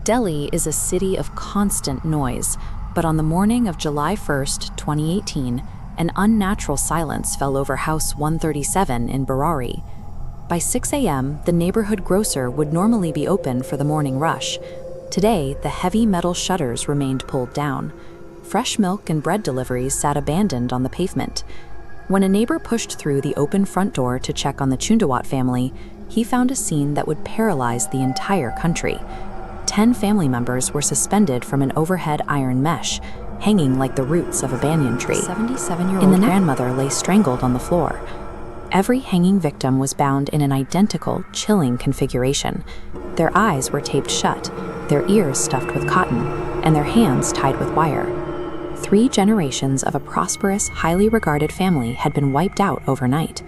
Delhi is a city of constant noise, but on the morning of July 1st, 2018, an unnatural silence fell over House 137 in Burari. By 6 a.m., the neighborhood grocer would normally be open for the morning rush. Today, the heavy metal shutters remained pulled down. Fresh milk and bread deliveries sat abandoned on the pavement. When a neighbor pushed through the open front door to check on the Chundawat family, he found a scene that would paralyze the entire country. 10 family members were suspended from an overhead iron mesh, hanging like the roots of a banyan tree. The 77-year-old grandmother lay strangled on the floor. Every hanging victim was bound in an identical, chilling configuration. Their eyes were taped shut, their ears stuffed with cotton, and their hands tied with wire. 3 generations of a prosperous, highly regarded family had been wiped out overnight.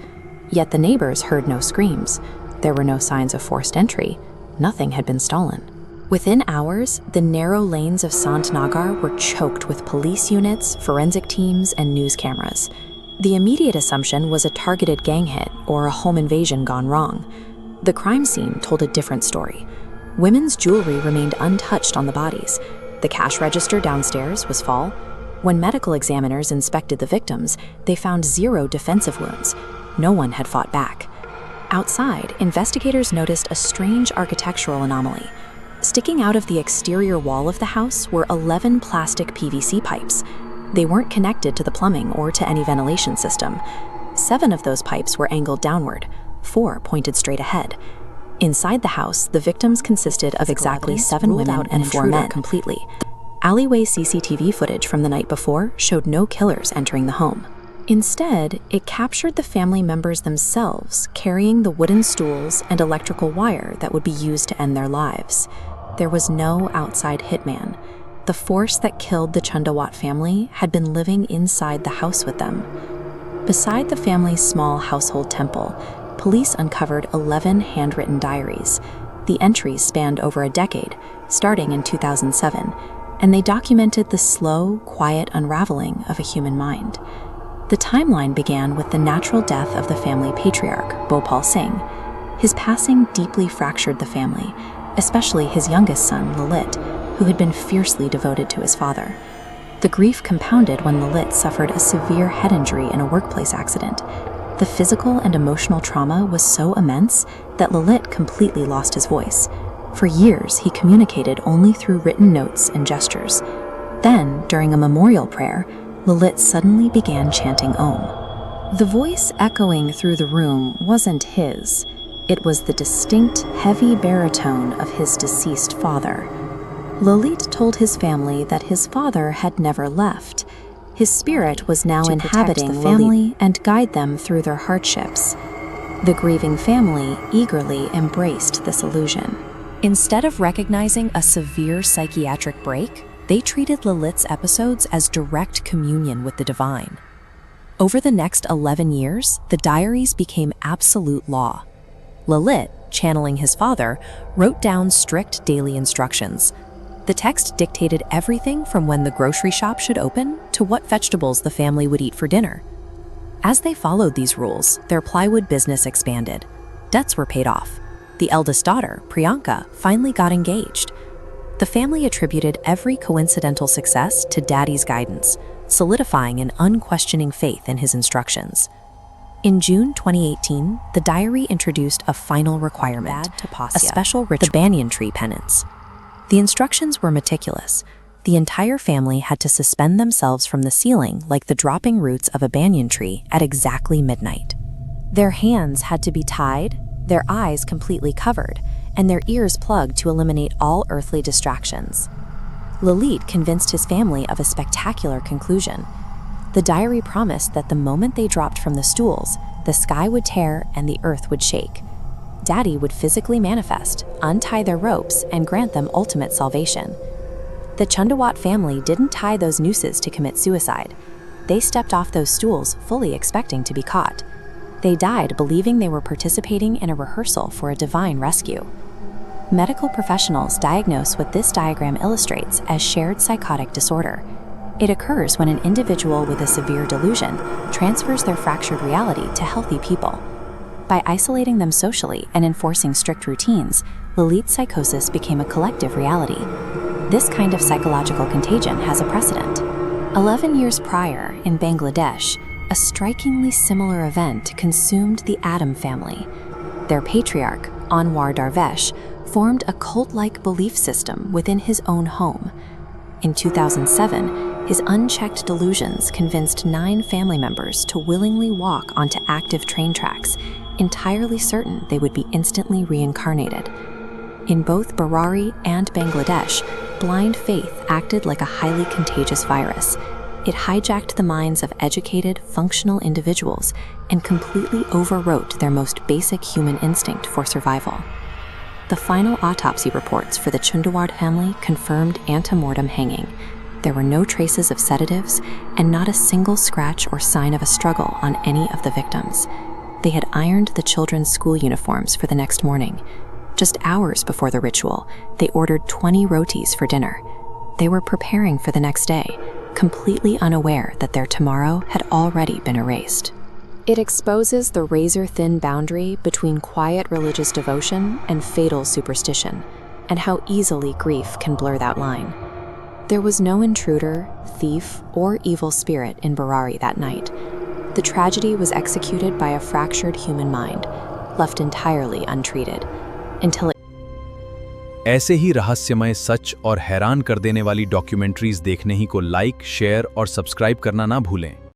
Yet the neighbors heard no screams. There were no signs of forced entry. Nothing had been stolen. Within hours, the narrow lanes of Sant Nagar were choked with police units, forensic teams, and news cameras. The immediate assumption was a targeted gang hit or a home invasion gone wrong. The crime scene told a different story. Women's jewelry remained untouched on the bodies. The cash register downstairs was full. When medical examiners inspected the victims, they found 0 defensive wounds. No one had fought back. Outside, investigators noticed a strange architectural anomaly. Sticking out of the exterior wall of the house were 11 plastic PVC pipes. They weren't connected to the plumbing or to any ventilation system. 7 of those pipes were angled downward, 4 pointed straight ahead. Inside the house, the victims consisted of exactly 7 women and 4 men completely. Alleyway CCTV footage from the night before showed no killers entering the home. Instead, it captured the family members themselves carrying the wooden stools and electrical wire that would be used to end their lives. There was no outside hitman. The force that killed the Chundawat family had been living inside the house with them. Beside the family's small household temple, police uncovered 11 handwritten diaries. The entries spanned over a decade, starting in 2007, and they documented the slow, quiet unraveling of a human mind. The timeline began with the natural death of the family patriarch, Bhopal Singh. His passing deeply fractured the family, especially his youngest son, Lalit, who had been fiercely devoted to his father. The grief compounded when Lalit suffered a severe head injury in a workplace accident. The physical and emotional trauma was so immense that Lalit completely lost his voice. For years, he communicated only through written notes and gestures. Then, during a memorial prayer, Lalit suddenly began chanting Om. The voice echoing through the room wasn't his. It was the distinct, heavy baritone of his deceased father. Lalit told his family that his father had never left. His spirit was now inhabiting the family and guide them through their hardships. The grieving family eagerly embraced this illusion. Instead of recognizing a severe psychiatric break, they treated Lalit's episodes as direct communion with the divine. Over the next 11 years, the diaries became absolute law. Lalit, channeling his father, wrote down strict daily instructions. The text dictated everything from when the grocery shop should open to what vegetables the family would eat for dinner. As they followed these rules, their plywood business expanded. Debts were paid off. The eldest daughter, Priyanka, finally got engaged. The family attributed every coincidental success to Daddy's guidance, solidifying an unquestioning faith in his instructions. In June 2018, the diary introduced a final requirement, a special ritual, the banyan tree penance. The instructions were meticulous. The entire family had to suspend themselves from the ceiling like the dropping roots of a banyan tree at exactly midnight. Their hands had to be tied, their eyes completely covered, and their ears plugged to eliminate all earthly distractions. Lalit convinced his family of a spectacular conclusion. The diary promised that the moment they dropped from the stools, the sky would tear and the earth would shake. Daddy would physically manifest, untie their ropes, and grant them ultimate salvation. The Chundawat family didn't tie those nooses to commit suicide. They stepped off those stools fully expecting to be caught. They died believing they were participating in a rehearsal for a divine rescue. Medical professionals diagnose what this diagram illustrates as shared psychotic disorder. It occurs when an individual with a severe delusion transfers their fractured reality to healthy people. By isolating them socially and enforcing strict routines, Lalit's psychosis became a collective reality. This kind of psychological contagion has a precedent. 11 years prior, in Bangladesh, a strikingly similar event consumed the Adam family. Their patriarch, Anwar Darvesh, formed a cult-like belief system within his own home. In 2007, his unchecked delusions convinced 9 family members to willingly walk onto active train tracks, entirely certain they would be instantly reincarnated. In both Burari and Bangladesh, blind faith acted like a highly contagious virus. It hijacked the minds of educated, functional individuals and completely overwrote their most basic human instinct for survival. The final autopsy reports for the Chundaward family confirmed antemortem hanging. There were no traces of sedatives and not a single scratch or sign of a struggle on any of the victims. They had ironed the children's school uniforms for the next morning. Just hours before the ritual, they ordered 20 rotis for dinner. They were preparing for the next day, completely unaware that their tomorrow had already been erased. It exposes the razor-thin boundary between quiet religious devotion and fatal superstition, and how easily grief can blur that line. There was no intruder, thief, or evil spirit in Burari that night. The tragedy was executed by a fractured human mind, left entirely untreated, until it ऐसे ही रहस्यमय सच और हैरान कर देने वाली documentaries देखने ही को like, share और सब्सक्राइब करना ना भूलें।